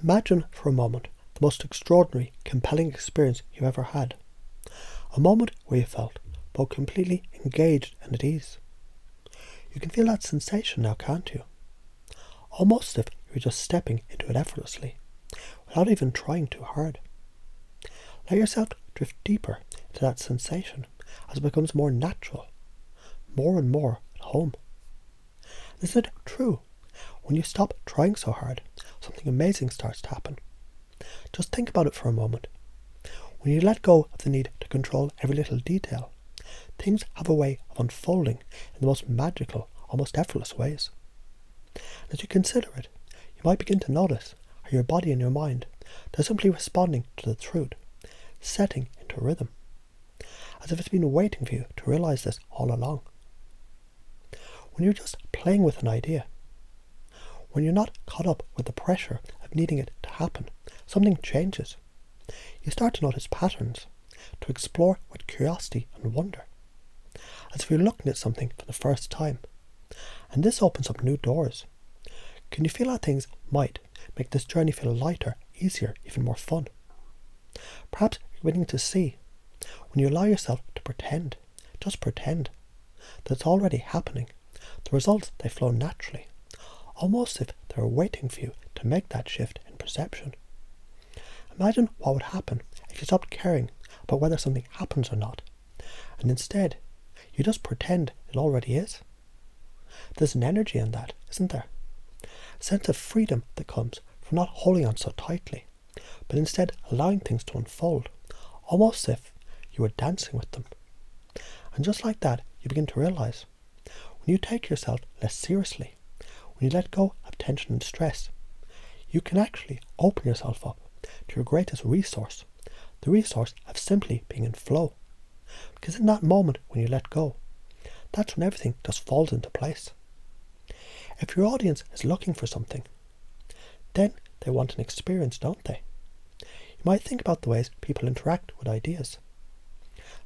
Imagine for a moment the most extraordinary, compelling experience you've ever had. A moment where you felt both completely engaged and at ease. You can feel that sensation now, can't you? Almost as if you were just stepping into it effortlessly, without even trying too hard. Let yourself drift deeper into that sensation as it becomes more natural, more and more at home. Isn't it true? When you stop trying so hard, something amazing starts to happen. Just think about it for a moment. When you let go of the need to control every little detail, things have a way of unfolding in the most magical, almost effortless ways. As you consider it, you might begin to notice how your body and your mind are simply responding to the truth, setting into rhythm, as if it's been waiting for you to realize this all along. When you're just playing with an idea, when you're not caught up with the pressure of needing it to happen, something changes. You start to notice patterns, to explore with curiosity and wonder, as if you're looking at something for the first time. And this opens up new doors. Can you feel how things might make this journey feel lighter, easier, even more fun? Perhaps you're beginning to see, when you allow yourself to pretend, just pretend, that it's already happening, the results, they flow naturally, almost as if they're waiting for you to make that shift in perception. Imagine what would happen if you stopped caring about whether something happens or not, and instead, you just pretend it already is. There's an energy in that, isn't there? A sense of freedom that comes from not holding on so tightly, but instead allowing things to unfold, almost as if you were dancing with them. And just like that, you begin to realize, when you take yourself less seriously, when you let go of tension and stress, you can actually open yourself up to your greatest resource, the resource of simply being in flow. Because in that moment when you let go, that's when everything just falls into place. If your audience is looking for something, then they want an experience, don't they? You might think about the ways people interact with ideas.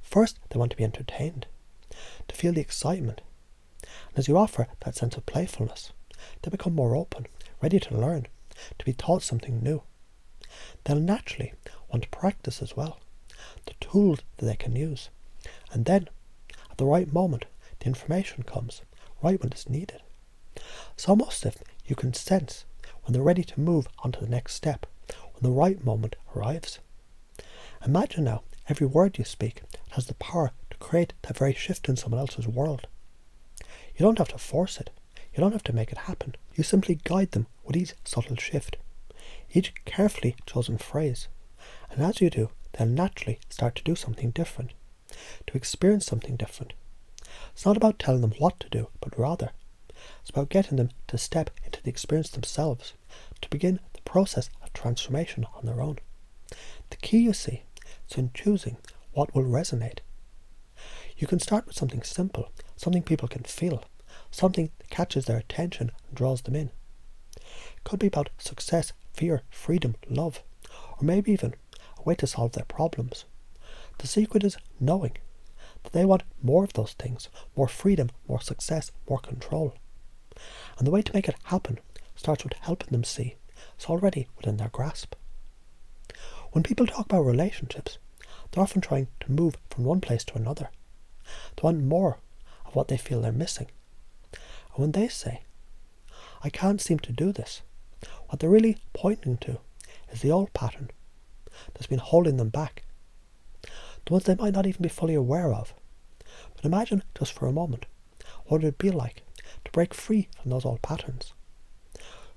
First, they want to be entertained, to feel the excitement. And as you offer that sense of playfulness, they become more open, ready to learn, to be taught something new. They'll naturally want to practice as well, the tools that they can use. And then, at the right moment, the information comes, right when it's needed. It's almost as if you can sense when they're ready to move on to the next step, when the right moment arrives. Imagine now, every word you speak has the power to create that very shift in someone else's world. You don't have to force it. You don't have to make it happen. You simply guide them with each subtle shift, each carefully chosen phrase. And as you do, they'll naturally start to do something different, to experience something different. It's not about telling them what to do, but rather, it's about getting them to step into the experience themselves, to begin the process of transformation on their own. The key, you see, is in choosing what will resonate. You can start with something simple, something people can feel, something that catches their attention and draws them in. It could be about success, fear, freedom, love, or maybe even a way to solve their problems. The secret is knowing that they want more of those things, more freedom, more success, more control. And the way to make it happen starts with helping them see it's already within their grasp. When people talk about relationships, they're often trying to move from one place to another. They want more of what they feel they're missing. And when they say, I can't seem to do this, what they're really pointing to is the old pattern that's been holding them back. The ones they might not even be fully aware of. But imagine just for a moment what it would be like to break free from those old patterns.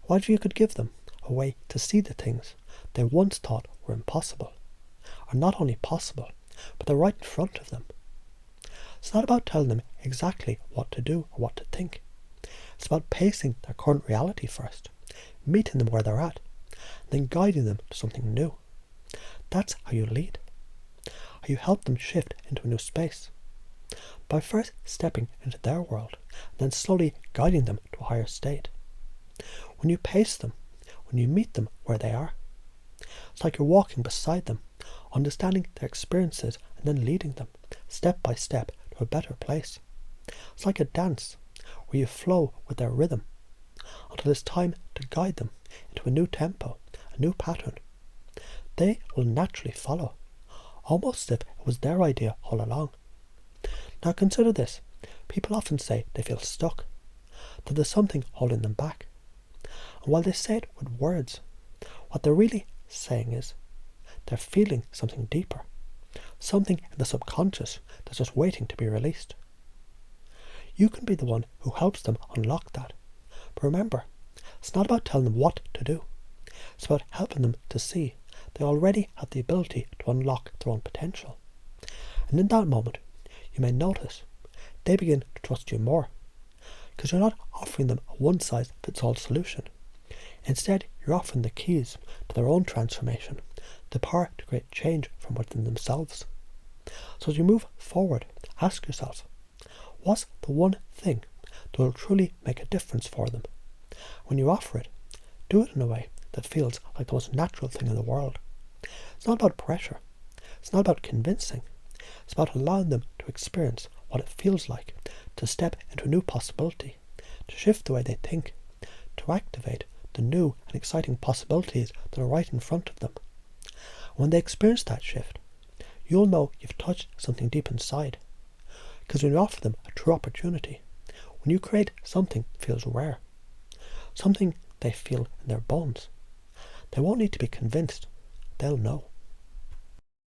What if you could give them a way to see the things they once thought were impossible, are not only possible, but they're right in front of them. It's not about telling them exactly what to do or what to think. It's about pacing their current reality first, meeting them where they're at, and then guiding them to something new. That's how you lead. How you help them shift into a new space. By first stepping into their world, and then slowly guiding them to a higher state. When you pace them, when you meet them where they are, it's like you're walking beside them, understanding their experiences and then leading them, step by step, to a better place. It's like a dance, where you flow with their rhythm, until it's time to guide them into a new tempo, a a new pattern, they will naturally follow, almost as if it was their idea all along. Now consider this. People often say they feel stuck, that there's something holding them back. And while they say it with words, what they're really saying is they're feeling something deeper, something in the subconscious that's just waiting to be released. You can be the one who helps them unlock that. But remember, it's not about telling them what to do. It's about helping them to see they already have the ability to unlock their own potential. And in that moment, you may notice they begin to trust you more, because you're not offering them a one-size-fits-all solution. Instead, you're offering the keys to their own transformation, the power to create change from within themselves. So as you move forward, ask yourself, what's the one thing that will truly make a difference for them? When you offer it, do it in a way that feels like the most natural thing in the world. It's not about pressure. It's not about convincing. It's about allowing them to experience what it feels like to step into a new possibility, to shift the way they think, to activate the new and exciting possibilities that are right in front of them. When they experience that shift, you'll know you've touched something deep inside. Because when you offer them a true opportunity, when you create something that feels rare, something they feel in their bones, they won't need to be convinced. They'll know.